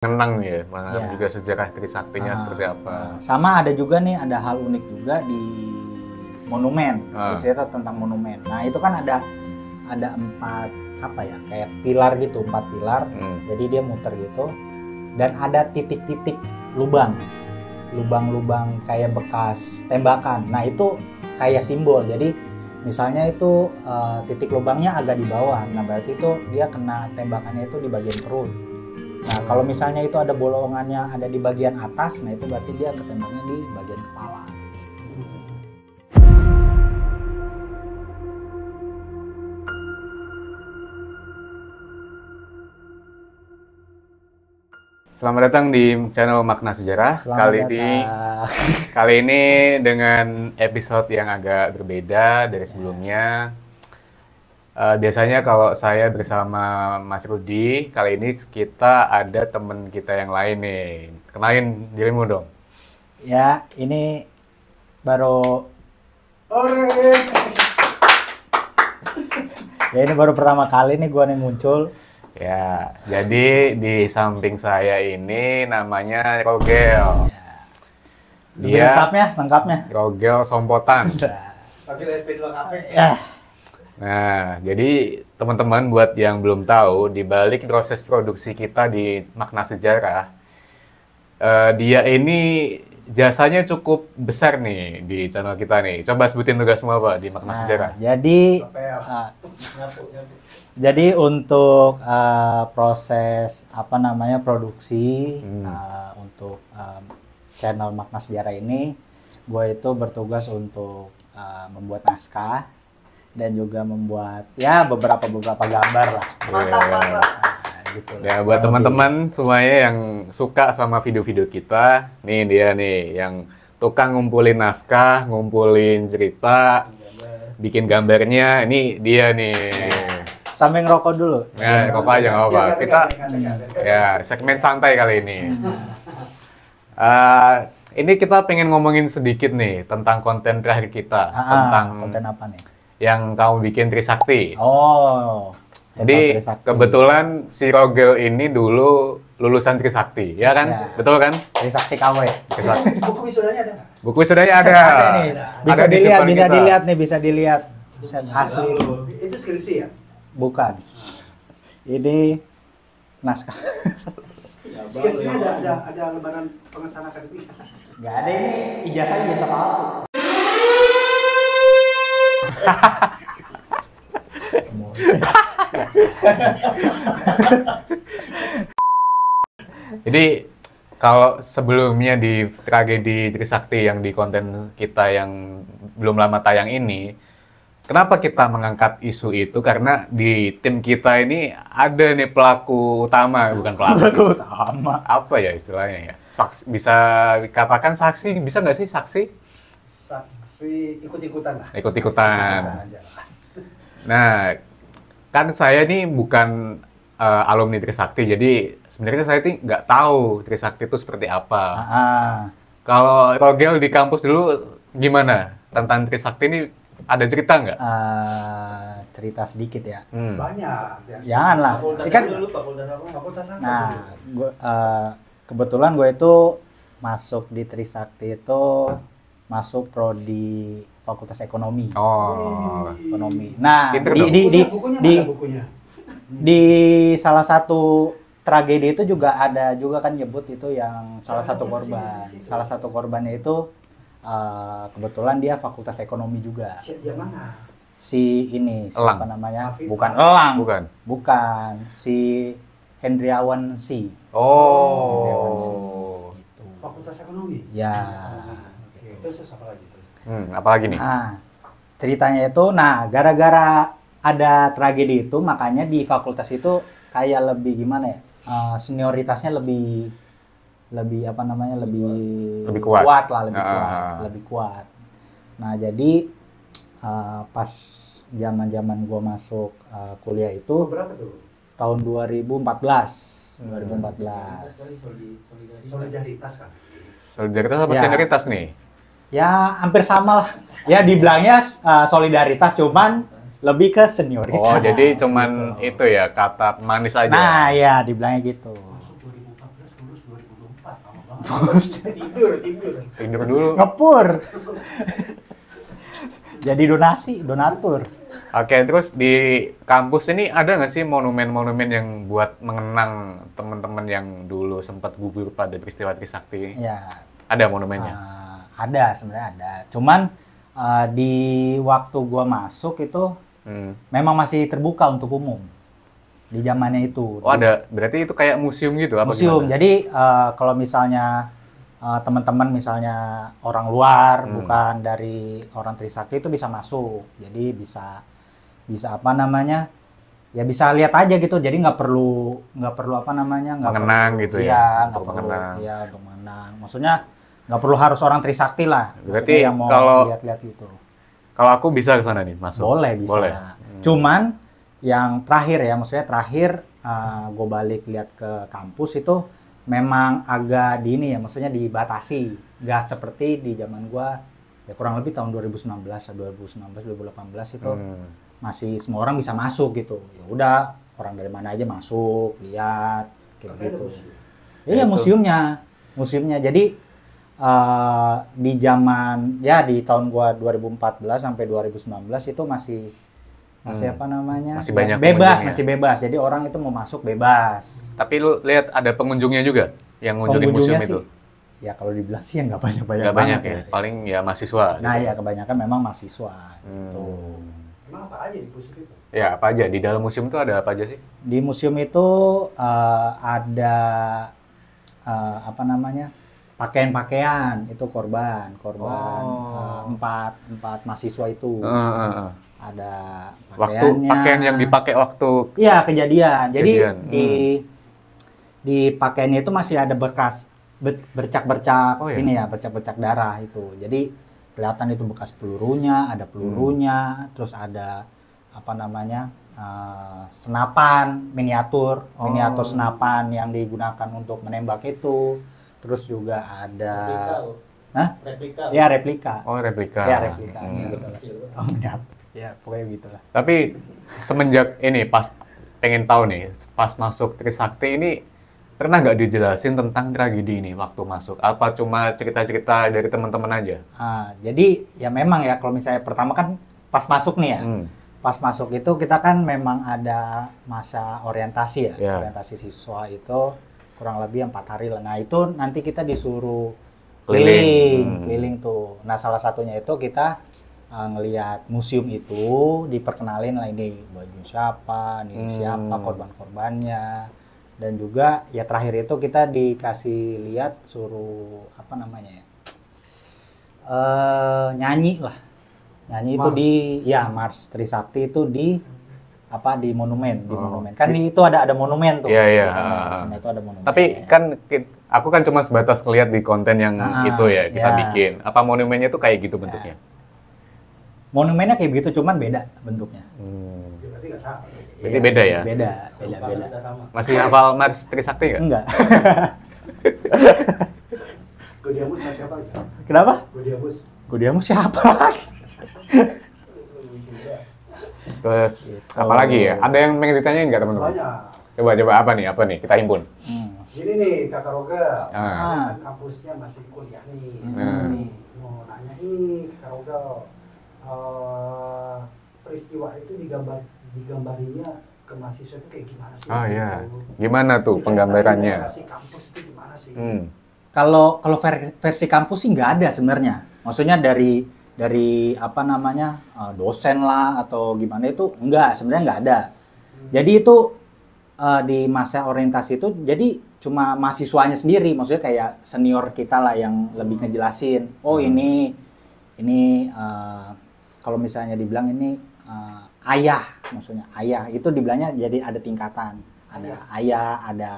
Mengenang ya, mengenang Ya. juga sejarah Trisaktinya seperti apa. Sama ada juga nih, ada hal unik juga di monumen. Cerita tentang monumen. Nah itu kan ada 4 apa ya, kayak pilar gitu, 4 pilar. Jadi dia muter gitu, dan ada titik-titik lubang-lubang kayak bekas tembakan. Nah itu kayak simbol. Jadi misalnya itu titik lubangnya agak di bawah, nah berarti itu dia kena tembakannya itu di bagian perut. Nah kalau misalnya itu ada bolongannya ada di bagian atas, nah itu berarti dia ketembaknya di bagian kepala. Selamat datang di channel Makna Sejarah. Kali ini dengan episode yang agak berbeda dari sebelumnya. Biasanya kalau saya bersama Mas Rudi, kali ini kita ada teman kita yang lain nih. Kenalin dirimu dong. Ya, ini baru ya ini baru pertama kali nih gua nih muncul. Ya, jadi di samping saya ini namanya Rogel. Dia lengkapnya. Rogel Sompotan. Pakai SP2 KP. Ya. Nah, jadi teman-teman buat yang belum tahu, di balik proses produksi kita di Makna Sejarah, dia ini jasanya cukup besar nih di channel kita nih. Coba sebutin tugasmu apa di Makna Sejarah. Jadi untuk proses produksi untuk channel Makna Sejarah ini, gue itu bertugas untuk membuat naskah dan juga membuat ya beberapa gambar lah. Mantap. Gitu lah. Ya buat teman-teman semuanya yang suka sama video-video kita, nih dia nih yang tukang ngumpulin naskah, ngumpulin cerita, bikin gambarnya, ini dia nih. Sambil ngerokok dulu. Ya, rokok aja nggak apa-apa. Kita ya segmen santai kali ini. Ini kita pengen ngomongin sedikit nih tentang konten terakhir kita, tentang konten apa nih? Yang kamu bikin Trisakti. Oh. Jadi kebetulan si Rogel ini dulu lulusan Trisakti, ya kan? Ya. Betul kan? Trisakti KW. Buku wisudanya ada nggak? Buku wisudanya ada. Nih. Bisa Ada di dilihat, depan bisa kita. dilihat nih, bisa dilihat. Bisa asli. Itu skripsi ya? Bukan. Ini naskah. Skripsinya ada lembaran pengesahan akademik. Nggak ada, ini ijazah palsu. Jadi kalau sebelumnya di tragedi Trisakti yang di konten kita yang belum lama tayang ini, kenapa kita mengangkat isu itu? Karena di tim kita ini ada nih pelaku utama, bukan pelaku utama. Apa ya istilahnya ya? Bisa dikatakan saksi, bisa nggak sih saksi? Saksi ikut-ikutan lah. Ikut-ikutan. Nah, kan saya nih bukan alumni Trisakti, jadi sebenarnya saya tuh nggak tahu Trisakti itu seperti apa. Kalau Rogel di kampus dulu gimana tentang Trisakti ini? Ada cerita nggak? Cerita sedikit ya. Banyak. Janganlah. Fakultas apa? Nah, kebetulan gue itu masuk di Trisakti itu masuk prodi Fakultas Ekonomi. Oh, Ekonomi. Nah, bukunya. di salah satu tragedi itu juga ada juga kan nyebut itu yang salah satu korban. Salah satu korbannya itu kebetulan dia Fakultas Ekonomi juga. Yang mana? Si ini siapa Elang. namanya? Afif. Bukan Elang. bukan. Si Hendriawan Si. Oh. Gitu. Fakultas Ekonomi. Ya. Oke. Terus apa lagi? Apalagi nih? Nah, ceritanya itu, gara-gara ada tragedi itu, makanya di fakultas itu kayak lebih gimana ya? Senioritasnya lebih kuat lah, lebih kuat. Nah, jadi pas zaman gua masuk kuliah itu Berapa tuh? tahun 2014. Solidaritas kan? Solidaritas apa Ya. senioritas nih? Ya, hampir sama lah. Ya, dibilangnya solidaritas, cuman lebih ke senioritas. Oh, jadi cuman itu ya, kata manis aja. Nah, ya dibilangnya gitu. Masuk 2014. tulus 2024 lama banget. Tidur dulu. Ngepur. Jadi donatur. Oke, terus di kampus ini ada nggak sih monumen-monumen yang buat mengenang teman-teman yang dulu sempat gugur pada peristiwa Trisakti? Ya. Ada monumennya? Ada, sebenarnya ada. Cuman di waktu gua masuk itu memang masih terbuka untuk umum. Di zamannya itu. Oh, ada. Berarti itu kayak museum gitu? Apa museum. gimana? Jadi kalau misalnya teman-teman misalnya orang luar bukan dari orang Trisakti itu bisa masuk. Jadi bisa apa namanya? Ya bisa lihat aja gitu. Jadi nggak perlu apa namanya? Mengenang perlu, gitu ya. ya. Nggak Untuk perlu. mengenang. Ya, untuk mengenang. Maksudnya nggak perlu harus orang Trisakti lah. Berarti Maksudnya yang mau kalau- lihat-lihat gitu. Kalau aku bisa ke sana nih, masuk? Boleh, bisa. Boleh. Cuman yang terakhir ya, maksudnya terakhir gue balik lihat ke kampus itu memang agak di ini ya, maksudnya dibatasi. Nggak seperti di zaman gue, ya kurang lebih tahun 2019 2018 itu masih semua orang bisa masuk gitu. Ya udah, orang dari mana aja masuk, lihat, kayak Tapi ada gitu. museum. Iya, museumnya. Jadi di zaman ya di tahun gua 2014 sampai 2019 itu masih apa namanya? Masih banyak bebas, pengunjungnya. masih bebas. Jadi orang itu mau masuk bebas. Tapi lu lihat ada pengunjungnya juga yang ngunjungin museum Pengunjungnya itu? sih ya kalau dibilang sih ya nggak banyak-banyak Nggak banyak banget ya? Paling ya mahasiswa. Nah, gitu. ya kebanyakan memang mahasiswa gitu. Emang apa aja di museum itu? Ya, apa aja? Di dalam museum itu ada apa aja sih? Di museum itu ada apa namanya? Pakaian-pakaian itu korban empat mahasiswa itu. Ada Pakaian yang dipakai waktu iya kejadian. Jadi Kejadian. di pakaiannya itu masih ada bekas bercak-bercak Oh, iya? ini ya, bercak-bercak darah itu. Jadi kelihatan itu bekas pelurunya, ada pelurunya, terus ada apa namanya? Senapan miniatur senapan yang digunakan untuk menembak itu. Terus juga ada Replika. ya replika. Oh, replika. Ya replika gitu lah. Oh, ya pokoknya gitulah. Tapi semenjak ini pas pengen tahu nih, pas masuk Trisakti ini pernah nggak dijelasin tentang tragedi ini waktu masuk? Apa cuma cerita-cerita dari teman-teman aja? Jadi ya memang ya kalau misalnya pertama kan pas masuk nih ya. Pas masuk itu kita kan memang ada masa orientasi ya. Ya. Orientasi siswa itu kurang lebih 4 hari lah. Nah itu nanti kita disuruh Keliling. keliling tuh. Nah salah satunya itu kita ngelihat museum itu, diperkenalin lah ini baju siapa, ini siapa, korban-korbannya. Dan juga ya terakhir itu kita dikasih lihat suruh apa namanya ya, nyanyi lah. Nyanyi itu di Mars Trisakti itu di monumen, kan itu ada monumen tuh. Iya. Di sana itu ada monumen. Tapi kan aku kan cuma sebatas ngeliat di konten yang itu ya kita ya. bikin. Apa monumennya tuh kayak gitu bentuknya? Monumennya kayak begitu, cuman beda bentuknya. Ya, berarti nggak sama. Berarti beda ya? Beda. Kita sama. Masih hafal Mars Trisakti nggak? Enggak. Godiamus sama siapa? Kenapa? Godiamus siapa? Terus Gitu. apa lagi ya? Ada yang pengen ditanyain nggak teman-teman? Banyak. Coba apa nih? Kita himpun. Gini nih Kakak Roga, Ah. kan kampusnya masih kuliah nih. Hmm. Nih, mau nanya ini Kakak Roga, peristiwa itu digambarinya ke mahasiswa itu kayak gimana sih? Oh iya. Gimana tuh Diceritain penggambarannya? versi kampus itu gimana sih? Kalau versi kampus sih nggak ada sebenarnya. Maksudnya dari apa namanya dosen lah atau gimana itu sebenarnya nggak ada. Jadi itu di masa orientasi itu jadi cuma mahasiswanya sendiri, maksudnya kayak senior kita lah yang lebih ngejelasin. Oh ini kalau misalnya dibilang ini ayah, maksudnya ayah itu dibilangnya jadi ada tingkatan, ada ayah, ada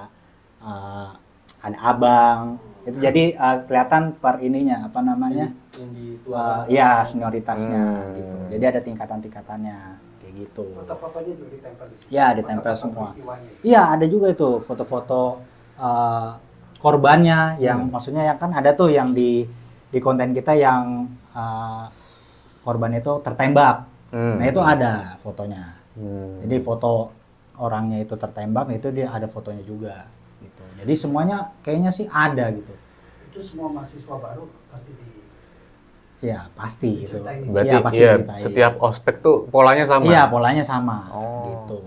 abang. Itu jadi kelihatan per ininya apa namanya? Yang dituakan. Ya senioritasnya gitu. Jadi ada tingkatan-tingkatannya kayak gitu. Foto-fotonya juga ditempel di situ. Ya, ditempel Foto-foto semua. peristiwanya. Iya, ada juga itu foto-foto korbannya yang maksudnya yang kan ada tuh yang di konten kita yang korban itu tertembak. Nah, itu ada fotonya. Jadi foto orangnya itu tertembak itu dia ada fotonya juga gitu. Jadi semuanya kayaknya sih ada gitu. Itu semua mahasiswa baru pasti Ya pasti gitu. Berarti ya, pasti iya, diceritain. setiap ospek tuh polanya sama. Iya, polanya sama. Oh. Gitu.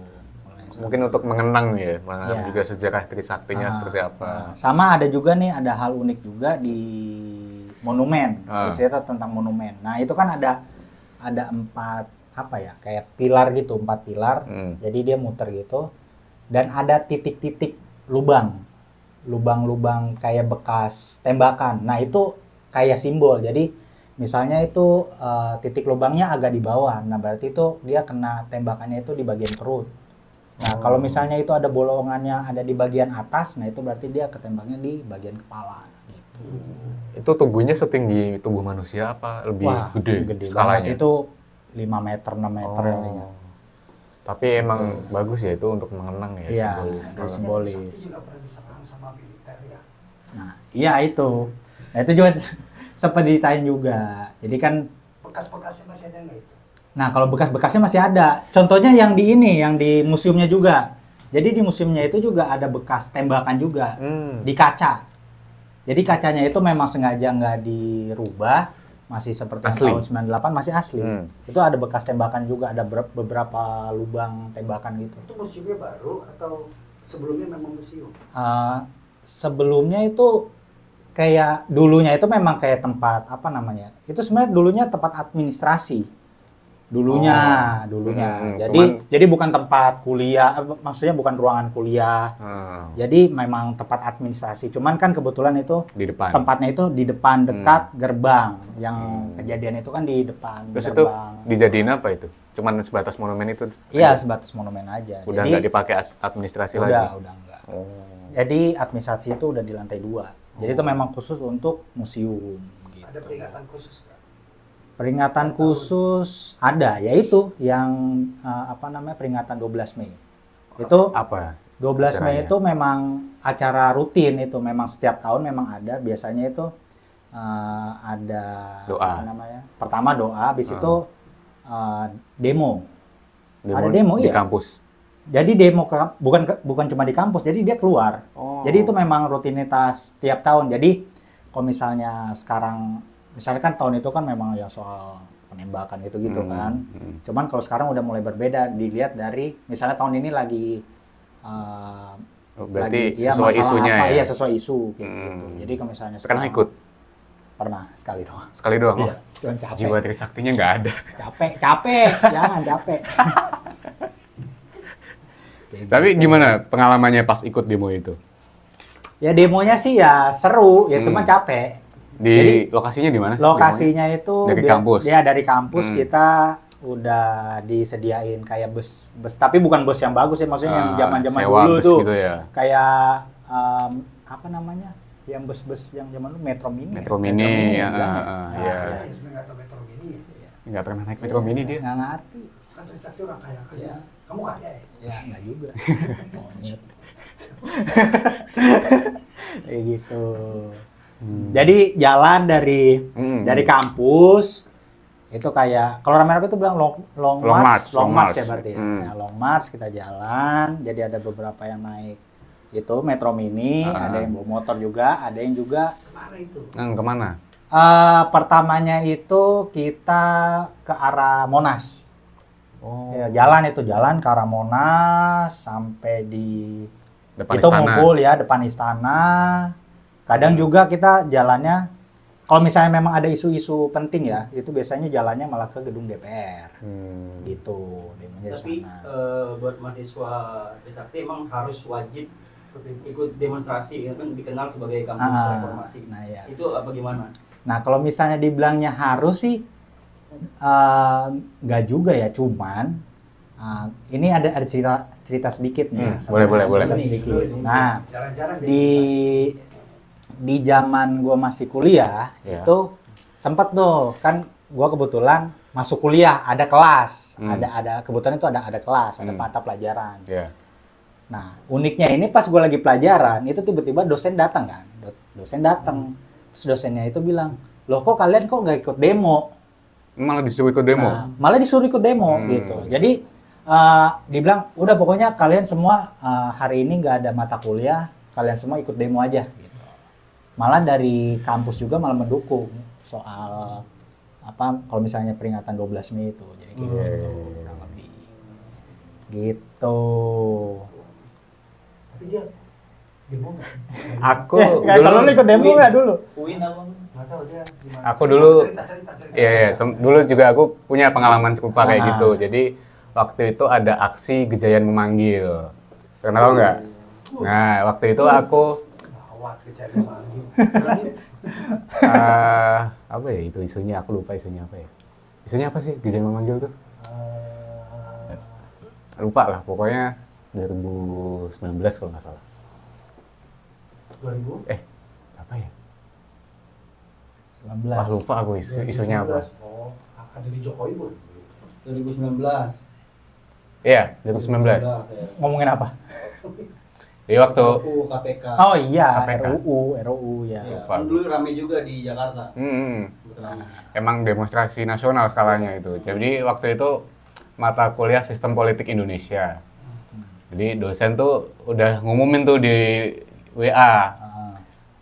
Polanya sama. Mungkin untuk mengenang ya, mengenang Iya. juga sejarah Trisaktinya seperti apa. Sama ada juga nih, ada hal unik juga di monumen. Cerita tentang monumen. Nah itu kan ada 4 apa ya, kayak pilar gitu, 4 pilar. Jadi dia muter gitu. Dan ada titik-titik lubang-lubang kayak bekas tembakan. Nah itu kayak simbol. Jadi misalnya itu titik lubangnya agak di bawah. Nah berarti itu dia kena tembakannya itu di bagian perut. Nah kalau misalnya itu ada bolongannya ada di bagian atas, nah itu berarti dia ketembaknya di bagian kepala. Gitu. Itu tubuhnya setinggi tubuh manusia apa lebih gede skalanya? Banget. Itu 5 meter, 6 meter kayaknya. Tapi emang bagus ya itu untuk mengenang ya, Iya, simbolis. juga pernah diserang sama militer ya. Nah, iya itu. Nah, itu juga sempat ditanya juga. Jadi kan Bekas-bekasnya masih ada nggak itu? nah, kalau bekas-bekasnya masih ada. Contohnya yang di museumnya juga. Jadi di museumnya itu juga ada bekas tembakan juga di kaca. Jadi kacanya itu memang sengaja nggak dirubah, masih seperti Asli. tahun 98 masih asli. Itu ada bekas tembakan juga, ada beberapa lubang tembakan gitu. Itu museumnya baru atau sebelumnya memang museum? Sebelumnya itu kayak dulunya itu memang kayak tempat apa namanya? Itu sebenarnya dulunya tempat administrasi. Dulunya. Jadi bukan tempat kuliah, maksudnya bukan ruangan kuliah. Jadi memang tempat administrasi. Cuman kan kebetulan itu di depan. Tempatnya itu di depan dekat gerbang. Yang kejadian itu kan di depan Terus gerbang. itu dijadiin apa itu? Cuman sebatas monumen itu? Iya, sebatas monumen aja. Udah Jadi nggak dipakai administrasi lagi? udah enggak. Jadi administrasi itu udah di lantai 2. Jadi itu memang khusus untuk museum. Gitu. Ada peringatan khusus nggak? Peringatan khusus ada, yaitu yang peringatan 12 Mei. Itu Apa? 12 Mei acaranya? itu memang acara rutin, itu memang setiap tahun memang ada. Biasanya itu ada Doa. pertama doa, habis itu demo. Ada di demo, iya. kampus? Jadi demo bukan cuma di kampus, jadi dia keluar. Jadi itu memang rutinitas tiap tahun. Jadi kalau misalnya sekarang, misalnya kan tahun itu kan memang ya soal penembakan gitu kan. Cuman kalau sekarang udah mulai berbeda, dilihat dari misalnya tahun ini lagi berarti ya, sesuai isunya apa, ya? Iya, sesuai isu gitu. Jadi kalau misalnya Sekarang ikut? Pernah sekali doang. Sekali doang? Iya, cuman capek. Jiwa Trisaktinya nggak ada? Capek, jangan capek. Tapi gimana pengalamannya pas ikut demo itu? Ya demonya sih ya seru, ya cuma capek. Jadi lokasinya di mana sih? Lokasinya itu dari kampus. Ya dari kampus kita udah disediain kayak bus, tapi bukan bus yang bagus ya, maksudnya yang zaman-zaman dulu tuh. Gitu ya. Kayak apa namanya? Yang bus-bus yang zaman dulu Metro Mini. Metro Mini, ya. Ya, sebenarnya nggak tahu Metro Mini ya. Nggak pernah naik Metro Mini dia. Nggak ngerti. Kan Trisakti orang kaya. Kamu kaya ya? Ya nggak juga. Monyet. Kayak gitu. Jadi jalan dari kampus itu kayak kalau rame-rame itu bilang long march ya berarti ya. Ya, long march kita jalan, jadi ada beberapa yang naik itu Metro Mini, ada yang bawa motor juga, ada yang juga Kemana itu? Kemana? Pertamanya itu kita ke arah Monas. Ya, jalan ke arah Monas sampai di Depan itu istana. ngumpul ya depan istana. Kadang juga kita jalannya, kalau misalnya memang ada isu-isu penting ya, itu biasanya jalannya malah ke gedung DPR. Gitu, demonya di Tapi sana. buat mahasiswa Trisakti emang harus wajib ikut demonstrasi, kan dikenal sebagai kampus reformasi. Nah, ya. Itu bagaimana? Nah, kalau misalnya dibilangnya harus sih, nggak juga ya, cuman ini ada cerita sedikit nih. Boleh. Cerita sedikit. Nah, Jarang-jarang di zaman gue masih kuliah itu sempet tuh kan gue kebetulan masuk kuliah ada kelas, ada kebetulan itu ada kelas, ada mata pelajaran. Nah uniknya ini pas gue lagi pelajaran itu tiba-tiba dosen datang kan, terus dosennya itu bilang, loh kok kalian kok nggak ikut demo? Malah disuruh ikut demo? Nah, malah disuruh ikut demo gitu. Jadi dibilang udah pokoknya kalian semua hari ini nggak ada mata kuliah, kalian semua ikut demo aja gitu. Malah dari kampus juga malah mendukung soal apa kalau misalnya peringatan 12 Mei itu. Jadi kayak gitu kurang lebih. Gitu. Tapi dia demo nggak? Aku Kalau lu ikut demo nggak dulu? Uin apa? Nggak tahu dia gimana. Aku dulu cerita. iya, dulu juga aku punya pengalaman serupa kayak gitu. Jadi waktu itu ada aksi Gejayan Memanggil. Pernah tahu nggak? Nah, waktu itu aku Awat kejadian lagi. apa ya itu isunya, aku lupa isunya apa ya. Isunya apa sih Gejayan Memanggil tuh? Lupa lah, pokoknya 2019 kalau nggak salah. 2000? Apa ya? 19. Wah, lupa aku isunya apa. Oh, ada di Jokowi bu. 2019. Iya, 2019. Ngomongin apa? Jadi waktu RUU KPK. Oh iya, KPK. RUU ya. Ya, Lupa. kan dulu rame juga di Jakarta. Kebetulan. emang demonstrasi nasional skalanya itu. Jadi waktu itu mata kuliah Sistem Politik Indonesia. Jadi dosen tuh udah ngumumin tuh di WA.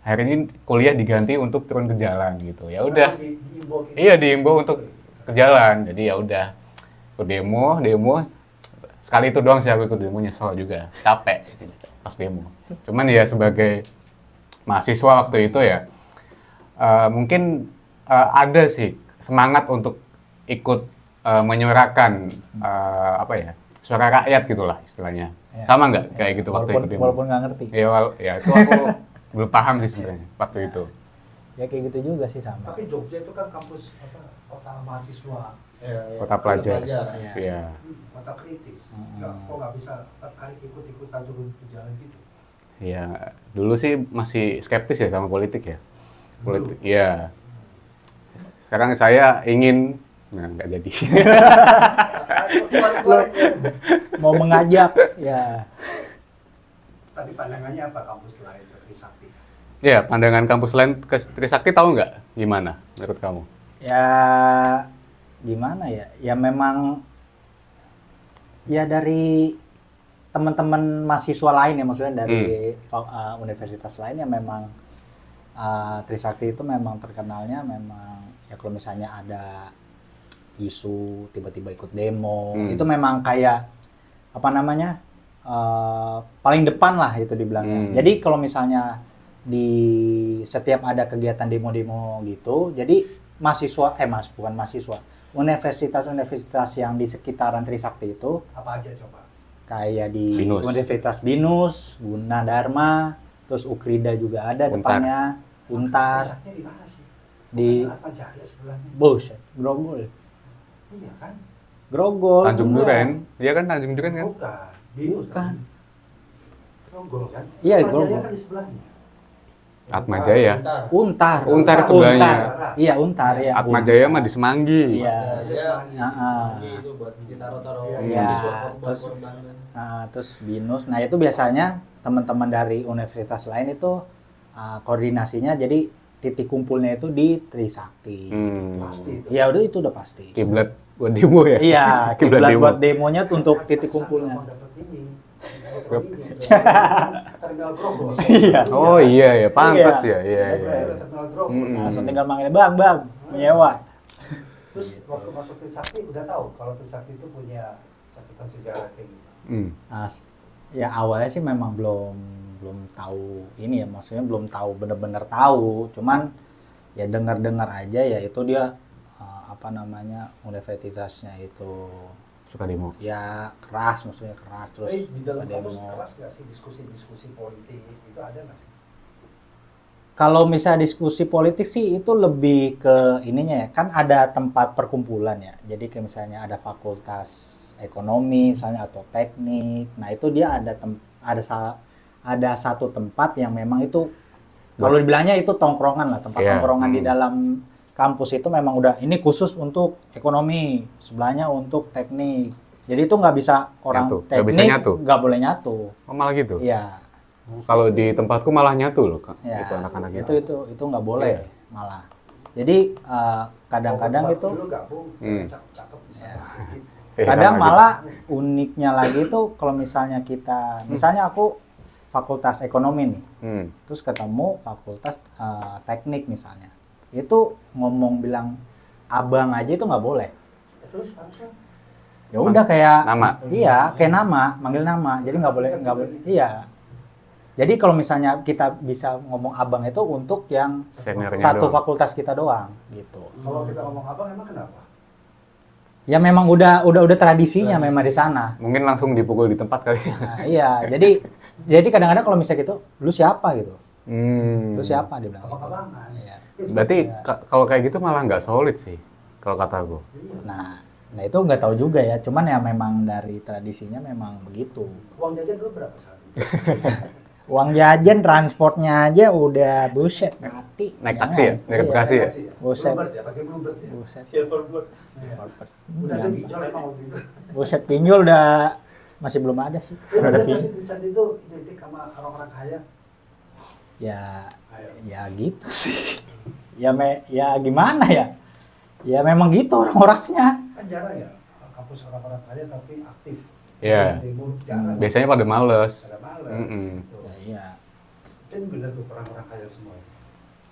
Hari ini kuliah diganti untuk turun ke jalan gitu. Ya udah. Diimbau gitu. Iya, diimbau untuk ke jalan. Jadi ya udah. Ikut demo. Sekali itu doang sih aku ikut demo, nyesel juga. Capek pas demo. Cuman ya sebagai mahasiswa waktu itu ya mungkin ada sih semangat untuk ikut menyuarakan apa ya, suara rakyat gitulah istilahnya. Ya. Sama nggak kayak gitu waktu Walaupun, ikut demo? walaupun nggak ngerti. Ya itu aku belum paham sih sebenarnya waktu itu. Ya kayak gitu juga sih sama. Tapi Jogja itu kan kampus apa? Kota mahasiswa, Kota pelajar. Iya. Iya. kota kritis. Kok nggak bisa tertarik ikut-ikutan turun ke jalan gitu? Iya, dulu sih masih skeptis ya sama politik ya. Politik, iya. Sekarang saya ingin, nah nggak jadi. Mau mengajak ya. Tadi pandangannya apa kampus lain ke Trisakti? Ya, pandangan kampus lain ke Trisakti tahu nggak gimana menurut kamu? Ya gimana ya? Ya memang ya dari teman-teman mahasiswa lain ya, maksudnya dari universitas lain ya memang Trisakti itu memang terkenalnya memang ya kalau misalnya ada isu tiba-tiba ikut demo itu memang kayak apa namanya paling depan lah itu dibilangnya. Jadi kalau misalnya di setiap ada kegiatan demo-demo gitu, jadi mahasiswa bukan mahasiswa, universitas-universitas yang di sekitaran Trisakti itu Apa aja coba? kayak di Binus. Universitas Binus, Gunadarma, terus Ukrida juga ada Untar. depannya, Untar, Trisakti di mana sih? di Apa Jaya sebelahnya? Bush, Grogol, Iya kan? Grogol, Tanjung bener. Duren, iya kan Tanjung Duren kan? Bukan. Binus Bukan. Grogol kan? Iya, Atma Grogol. Jaya kan di sebelahnya. Atma Jaya. Untar, Untar sebelahnya. Iya Untar ya. Atma Untar. Jaya mah di Semanggi. Iya. Itu buat ditaro-taro Iya. mahasiswa Terus- korban. Terus Binus. Nah itu biasanya teman-teman dari universitas lain itu koordinasinya jadi titik kumpulnya itu di Trisakti. Pasti itu. Ya udah itu udah pasti. Kiblat buat demo ya. Iya, Kiblat kiblat demo. buat demonya tuh untuk titik kumpulnya. Mau dapat ini. Yep. Terminal Grogol. Iya. Oh iya ya, pantas ya. Iya. Terminal Grogol. Langsung tinggal manggil bang, menyewa. Terus waktu masuk Trisakti udah tahu kalau Trisakti itu punya catatan sejarah kayak gitu. Nah, ya awalnya sih memang belum tahu ini ya, maksudnya belum tahu bener-bener tahu, cuman ya dengar-dengar aja ya itu dia apa namanya universitasnya itu Suka demo. ya keras, maksudnya keras terus Di dalam ada kampus demo. keras nggak sih diskusi-diskusi politik itu ada nggak sih? Kalau misalnya diskusi politik sih itu lebih ke ininya ya, kan ada tempat perkumpulan ya. Jadi kayak misalnya ada fakultas ekonomi misalnya atau teknik. Nah, itu dia ada satu tempat yang memang itu kalau dibilangnya itu tongkrongan lah, tempat Iya. tongkrongan di dalam kampus itu memang udah ini khusus untuk ekonomi, sebelahnya untuk teknik. Jadi itu nggak bisa orang Nyatu. Nggak bisa teknik nyatu. nggak boleh nyatu. Oh malah gitu? Iya. Kalau di tempatku malah nyatu loh, Kak. Ya, Itu anak-anak itu nggak boleh malah. Jadi kadang-kadang itu dulu gabung, cakep-cakep bisa Eh, kadang sama malah uniknya lagi itu kalau misalnya misalnya aku fakultas ekonomi nih, terus ketemu fakultas teknik misalnya, itu ngomong bilang abang aja itu nggak boleh. Terus harusnya? Ya udah kayak nama. Iya, kayak nama, manggil nama. Jadi nggak boleh. Iya. Jadi kalau misalnya kita bisa ngomong abang itu untuk yang Seniornya satu doang. fakultas kita doang, gitu. Kalau kita ngomong abang emang kenapa? Ya memang udah tradisinya memang di sana. Mungkin langsung dipukul di tempat kali. Nah, iya, jadi kadang-kadang kalau misalnya gitu, lu siapa gitu? Lu siapa dia bilang. Abang-abangan. Iya. Berarti kalau kayak gitu malah nggak solid sih, kalau kata gue. Nah itu nggak tahu juga ya. Cuman ya memang dari tradisinya memang begitu. Uang jajan dulu berapa saat itu? Uang jajan, transportnya aja udah buset mati. Naik taksi ya? Naik bekasi ya? Buset. Bluebird ya, pakai Bluebird ya. Buset. Silverboard. Udah ada pinjol emang waktu itu. Buset pinjol udah masih belum ada sih. Udah Udah ada pinjol. di saat itu identik sama orang-orang kaya. Ya gitu sih. Ya gimana ya? Ya memang gitu orang-orangnya. Kan jarang ya kampus orang-orang kaya tapi aktif. Iya. Demo jarang. Biasanya pada males. Ada males. Ya, iya. Kan bener tuh orang-orang kaya semua.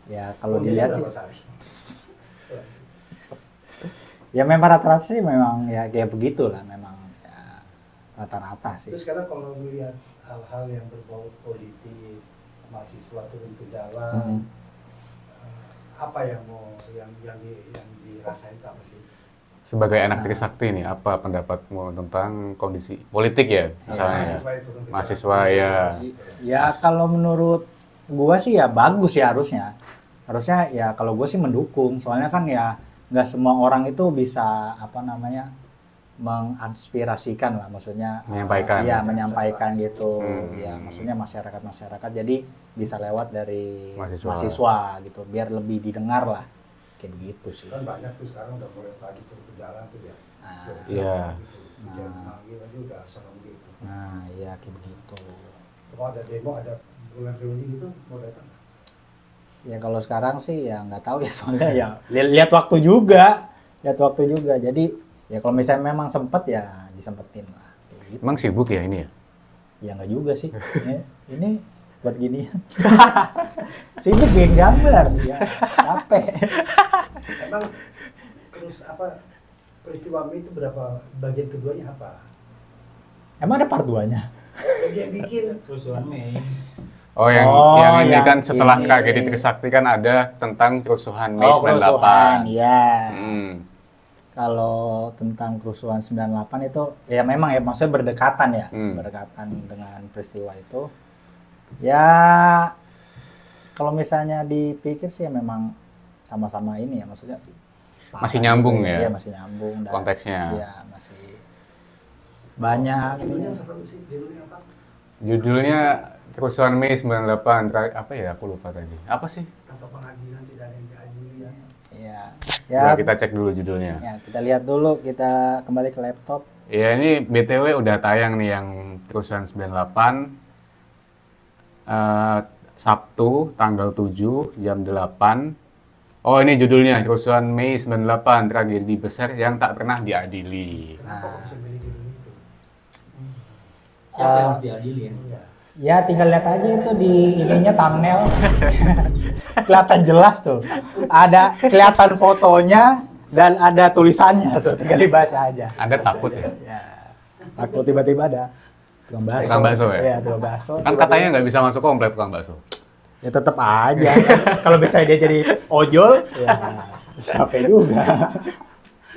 Ya kalau Uang dilihat jajan sih, berapa sehari? ya memang rata-rata sih memang ya kayak begitulah memang ya, rata-rata sih. Terus sekarang kalau melihat hal-hal yang berbau politik, mahasiswa turun ke jalan, apa yang dirasain apa sih? Sebagai anak Trisakti nih, apa pendapatmu tentang kondisi politik ya, misalnya? Mahasiswa yang turun ke jalan. Mahasiswa ya. Ya kalau menurut gua sih ya bagus ya harusnya. Harusnya ya kalau gua sih mendukung. Soalnya kan ya nggak semua orang itu bisa apa namanya menginspirasikan lah, maksudnya Menyampaikan. iya menyampaikan gitu. Hmm. Ya maksudnya masyarakat jadi bisa lewat dari Mahasiswa. mahasiswa gitu biar lebih didengar lah. Kayak begitu sih. Kan banyak tuh sekarang udah mulai lagi turun ke jalan tuh ya. Iya. Manggil aja udah serem gitu. Nah, ya kayak begitu. Kalau ada demo, ada bulan reuni gitu, mau datang? Ya kalau sekarang sih ya nggak tahu ya soalnya ya lihat waktu juga, Jadi ya kalau misalnya memang sempet ya disempetin lah. Kayak gitu. Emang sibuk ya ini ya? Ya nggak juga sih. Ini buat gini. Sibuk bikin gambar, ya capek. Emang terus apa peristiwa Mei itu berapa bagian keduanya apa? Emang ada part 2-nya? Yang bikin Kerusuhan Mei. Oh, yang ini yang kan setelah ini. tragedi Trisakti kan ada tentang kerusuhan Mei 98. Kerusuhan, ya. Hmm. Kalau tentang kerusuhan 98 itu ya memang ya maksudnya berdekatan ya, berdekatan dengan peristiwa itu. Ya kalau misalnya dipikir sih ya memang sama-sama ini ya maksudnya Masih nyambung ya? Iya, masih nyambung dan Konteksnya. Iya, masih banyak judulnya nih. serem sih, judulnya apa? Judulnya Kerusuhan Mei 98. Apa ya? Aku lupa tadi. Apa sih? Tanpa pengadilan tidak ada yang diadili ya. Iya. Coba Ya, kita cek dulu judulnya. ya, kita lihat dulu, kita kembali ke laptop. Ya, ini BTW udah tayang nih yang Kerusuhan 98. Sabtu tanggal 7 jam 8. Oh, ini judulnya Kerusuhan Mei 98, tragedi besar yang tak pernah diadili. Kenapa kok bisa milih judul itu? Siapa yang harus diadili ya? Iya. Ya, tinggal lihat aja itu di ininya thumbnail. Kelihatan jelas tuh. Ada kelihatan fotonya dan ada tulisannya tuh, tinggal dibaca aja. Anda takut ya? Ya, takut tiba-tiba ada tukang bakso. Tukang bakso ya? Iya, tukang bakso. Kan katanya nggak bisa masuk komplek tukang bakso. Ya tetap aja. Kan. Kalau misalnya dia jadi ojol, ya capek juga.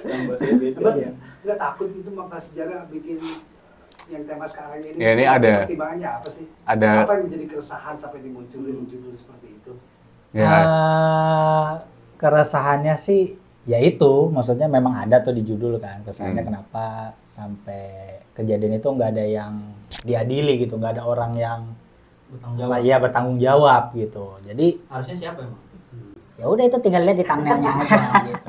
Emang nggak takut itu makna sejarah bikin yang tema sekarang ini? Ya, ini ada. Pertimbangannya apa sih? Ada. Apa yang menjadi keresahan sampai dimunculin judul seperti itu? Ya, Keresahannya sih ya itu, maksudnya memang ada tuh di judul kan. Keresahannya kenapa sampai kejadian itu nggak ada yang diadili gitu, nggak ada orang yang bertanggung jawab gitu. Jadi Harusnya siapa emang? ya udah itu tinggal lihat di thumbnailnya aja gitu.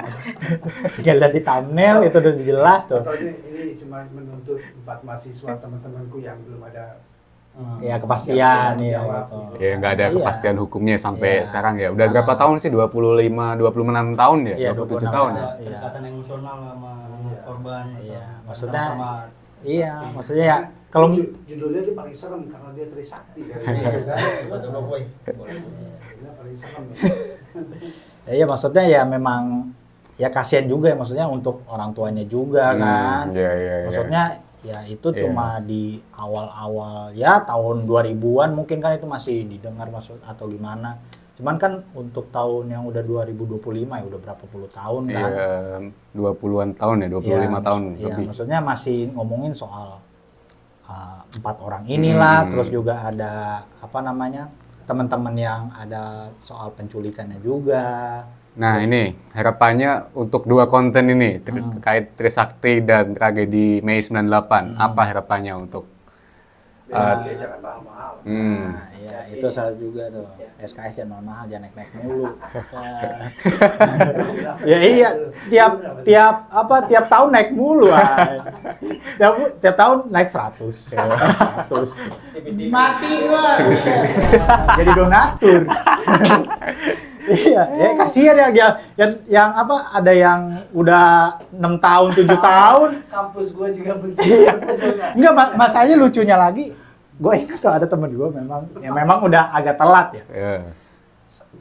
Tinggal lihat di thumbnail itu udah jelas tuh. Atau ini cuma menuntut 4 mahasiswa teman-temanku yang belum ada Ya kepastian ya jawab, gitu. ya nggak ada Iya. kepastian hukumnya sampai Iya. sekarang ya. Udah berapa tahun sih? 26 tahun ya? Iya, 27 26 tahun ya? Iya. Kedekatan emosional sama korban. Iya, atau maksudnya sama Iya, maksudnya ya kalau judulnya dia paling serem karena dia Trisakti kan. Dia paling serem. Iya, maksudnya ya memang ya kasihan juga ya, maksudnya untuk orang tuanya juga kan. Maksudnya ya itu cuma di awal-awal ya tahun 2000-an mungkin kan itu masih didengar maksud atau gimana. Cuman kan untuk tahun yang udah 2025 ya udah berapa puluh tahun kan. Iya, 20-an tahun ya, 25 tahun Iya, lebih. maksudnya masih ngomongin soal 4 orang inilah, terus juga ada apa namanya teman-teman yang ada soal penculikannya juga. Nah, ini harapannya untuk 2 konten ini terkait Trisakti dan tragedi Mei 98. Apa harapannya untuk Dia jangan mahal-mahal. Nah, ya itu salah juga tuh. SKS jangan mahal-mahal, jangan naik-naik mulu. Ya iya, tiap tahun naik mulu. Tiap tahun naik 100. Ya, 100. Mati gua. Jadi donatur. Iya, ya kasihan ya yang apa ada yang udah 6 tahun, 7 tahun. Kampus gua juga begitu. Enggak, masanya lucunya lagi, gue ingat tuh ada temen gue memang udah agak telat ya.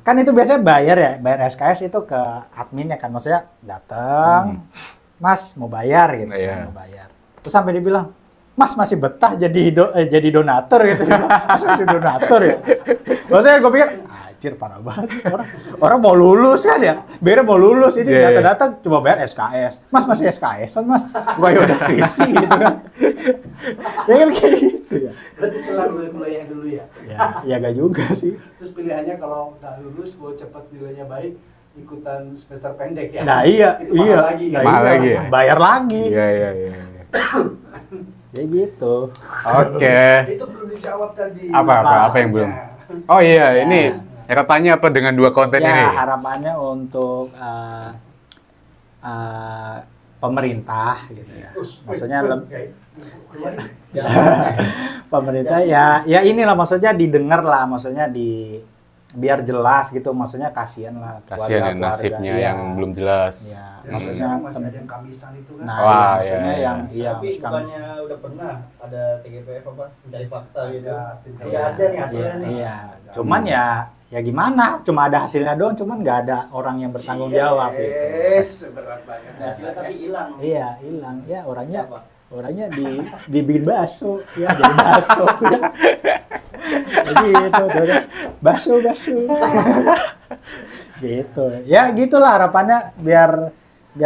Kan itu biasanya bayar SKS itu ke adminnya kan, maksudnya datang, Mas mau bayar gitu, kan, mau bayar. Terus sampai dia bilang, Mas masih betah jadi donatur gitu, Mas masih donatur ya. Maksudnya gue pikir, anjir parah banget, orang mau lulus kan ya, biar mau lulus ini datang cuma bayar SKS, Mas masih SKS-an Mas, gue ya udah skripsi gitu kan. Ya kan kayak gitu ya. Berarti telat kuliah dulu ya? Ya gak juga sih. Terus pilihannya kalau nggak lulus, mau cepat nilainya baik, ikutan semester pendek ya? Nah iya, itu mahal lagi, kan? Mahal lagi ya? Bayar lagi. Iya. Ya gitu. Oke. Itu belum dijawab tadi. Apa yang belum? Oh iya, ini harapannya apa dengan 2 konten ini? Ya harapannya untuk pemerintah gitu ya. Maksudnya pemerintah ya inilah maksudnya didengar lah, maksudnya biar jelas gitu, maksudnya kasihan lah keluarga nasibnya yang belum jelas. Ya, maksudnya masih ada yang kamisan itu kan. Nah, wah, maksudnya yang tapi bukannya udah pernah ada TGPF apa mencari fakta gitu. Udah ada nih hasilnya nih. Iya. Cuman ya gimana? Cuma ada hasilnya doang, cuman nggak ada orang yang bertanggung jawab gitu. Berat banget. Hasilnya tapi hilang. Iya, hilang. Ya orangnya dibikin bakso, ya jadi bakso. Jadi itu bakso. Gitu. Ya gitulah harapannya biar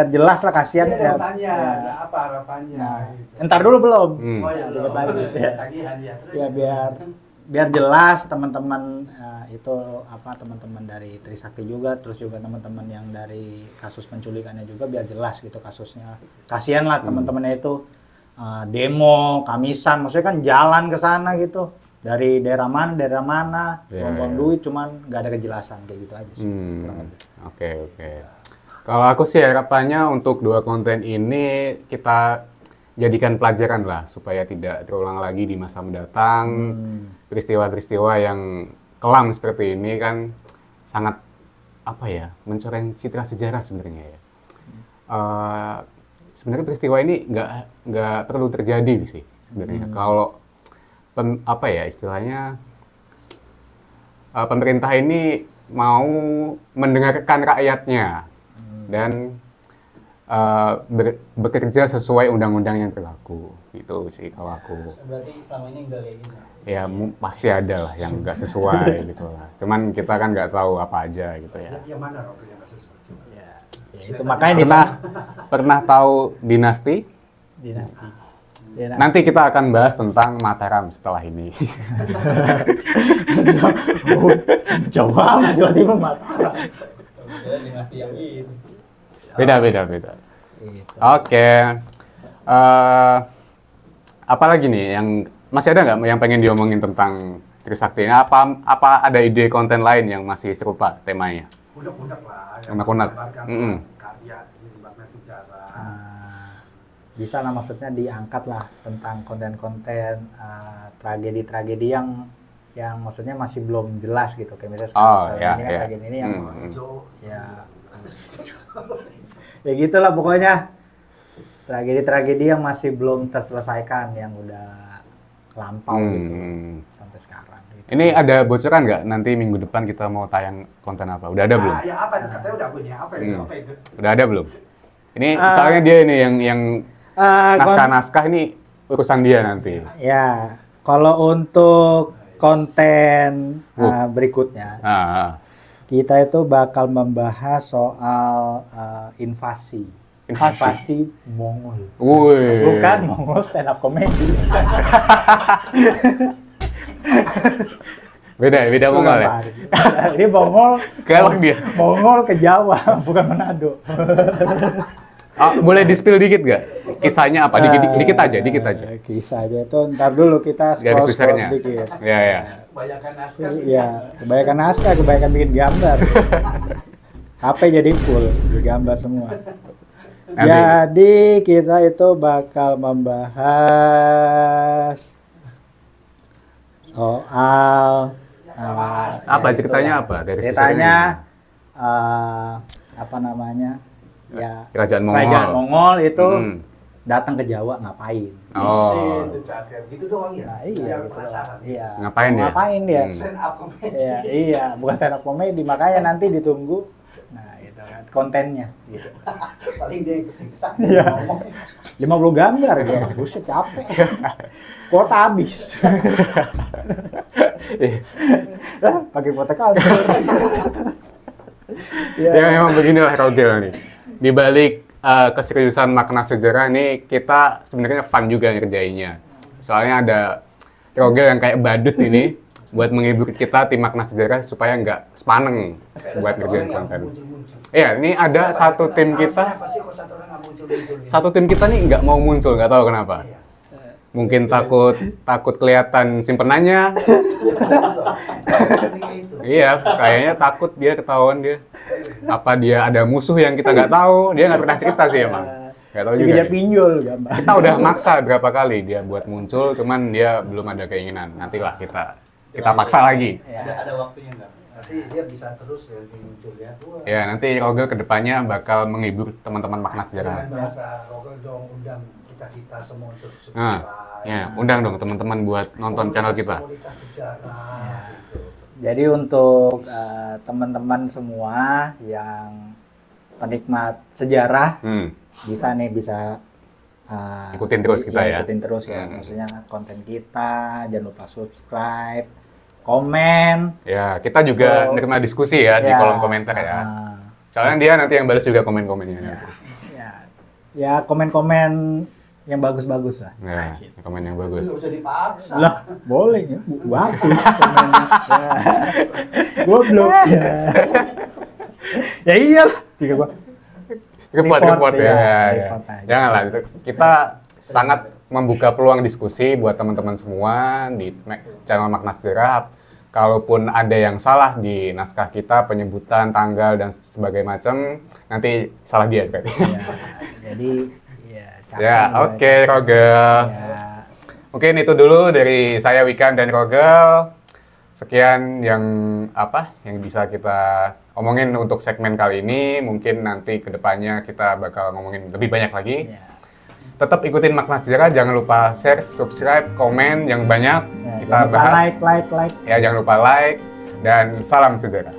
jelas lah, kasihan ya. Tanya apa harapannya gitu. Entar dulu belum. Oh ya, belum. Tagihan ya. Terus ya biar jelas teman-teman itu apa teman-teman dari Trisakti juga, terus juga teman-teman yang dari kasus penculikannya juga biar jelas gitu kasusnya. Kasihan lah teman-temannya itu demo kamisan, maksudnya kan jalan ke sana gitu dari daerah mana buang duit, cuman nggak ada kejelasan kayak gitu aja sih. Oke. Kalau aku sih harapannya untuk 2 konten ini kita jadikan pelajaran lah supaya tidak terulang lagi di masa mendatang. Peristiwa-peristiwa yang kelam seperti ini kan sangat mencoreng citra sejarah sebenarnya ya. Sebenarnya peristiwa ini nggak perlu terjadi sih sebenarnya. Kalau istilahnya pemerintah ini mau mendengarkan rakyatnya dan bekerja sesuai undang-undang yang berlaku, gitu sih kalau aku. Berarti selama ini enggak kayak gitu? Ya pasti ada lah yang nggak sesuai gitu lah. Cuman kita kan nggak tahu apa aja gitu ya. Yang mana Rob yang nggak sesuai? Ya itu makanya pernah tahu dinasti? Nanti kita akan bahas tentang Mataram setelah ini. Jauh banget tiba-tiba Mataram. Dinasti yang itu. Beda. Oke. Apa lagi nih yang masih ada nggak yang pengen diomongin tentang Trisakti ini? Apa ada ide konten lain yang masih serupa temanya? Unek-unek lah. Unek-unek. Karya di makna sejarah. Bisa lah, maksudnya diangkat lah tentang konten-konten tragedi-tragedi yang maksudnya masih belum jelas gitu, kayak misalnya tragedi ini yang ya gitulah pokoknya. tragedi-tragedi yang masih belum terselesaikan, yang udah lampau gitu sampai sekarang. Gitu. Ini ada bocoran nggak nanti minggu depan kita mau tayang konten apa? Udah ada belum? Ya apa itu? Katanya udah punya apa itu? Apa itu? Udah ada belum? Ini soalnya dia ini yang naskah-naskah ini urusan dia nanti. Ya, kalau untuk konten berikutnya, kita itu bakal membahas soal invasi Mongol. Wih. Bukan Mongol stand up comedy. beda Mongol ya? Ini Mongol Galak dia. Mongol ke Jawa, bukan Manado. Boleh di-spill dikit gak? Kisahnya apa? Dikit aja. Kisahnya itu ntar dulu kita scroll sedikit. Iya. Kebanyakan naskah sih. Iya, kebanyakan naskah, kebanyakan bikin gambar. HP jadi full, digambar semua. Jadi kita itu bakal membahas soal apa ceritanya apa? Ceritanya apa namanya? Ya, Kerajaan Mongol itu datang ke Jawa ngapain? Itu cakep. Gitu doang ya. Nah, iya, gitu. Penasaran. Iya. Ngapain dia? Stand up comedy. Iya, bukan stand up comedy, makanya nanti ditunggu. Nah, itu kan kontennya gitu. Paling dia kesiksa. Iya. 50 gambar ya. Buset capek. Kuota habis. Pakai kuota kantor. Ya memang beginilah Rogel nih. Di balik keseriusan makna sejarah ini kita sebenarnya fun juga ngerjainnya. Soalnya ada Rogel yang kayak badut ini buat menghibur kita tim makna sejarah supaya nggak sepaneng buat ngerjain konten. Iya, ini ada satu tim kita. Satu tim kita nih nggak mau muncul, nggak tahu kenapa. Mungkin takut kelihatan simpenannya. Iya, kayaknya takut dia ketahuan dia. Apa dia ada musuh yang kita nggak tahu? Dia nggak pernah cerita sih emang. Nggak tahu juga. Dia pinjol gambar. Kita udah maksa berapa kali dia buat muncul, cuman dia belum ada keinginan. Nantilah kita paksa lagi. Ada waktunya nggak? Nanti dia bisa terus ya muncul ya. Ya, nanti Rogel kedepannya bakal menghibur teman-teman makna sejarah. Jangan bahasa Rogel dong, undang kita semua untuk subscribe. Ya, undang dong teman-teman buat nonton channel kita. Komunitas sejarah gitu. Jadi untuk teman-teman semua yang penikmat sejarah bisa ikutin terus kita ya. Ikutin terus ya. Maksudnya konten kita, jangan lupa subscribe, komen. Ya, kita juga nerima diskusi ya di kolom komentar ya. Soalnya dia nanti yang balas juga komen-komennya. Ya, komen-komen yang bagus-bagus lah. Ya, komen yang bagus. Nggak bisa dipaksa. Lah, boleh ya. Bagus komennya. Gua blok ya. Ya iyalah. Tiga gua. Report ya. Report aja. Janganlah itu. Kita sangat membuka peluang diskusi buat teman-teman semua di channel Makna Sejarah. Kalaupun ada yang salah di naskah kita, penyebutan, tanggal dan sebagainya macam, nanti salah dia berarti. Ya, jadi ya, oke, Rogel. Ya. Mungkin itu dulu dari saya Wikan dan Rogel. Sekian yang bisa kita omongin untuk segmen kali ini. Mungkin nanti kedepannya kita bakal ngomongin lebih banyak lagi. Ya. Tetap ikutin Makna Sejarah. Jangan lupa share, subscribe, komen yang banyak. Ya, Kita jangan lupa bahas. like. Ya, jangan lupa like. Dan salam sejarah.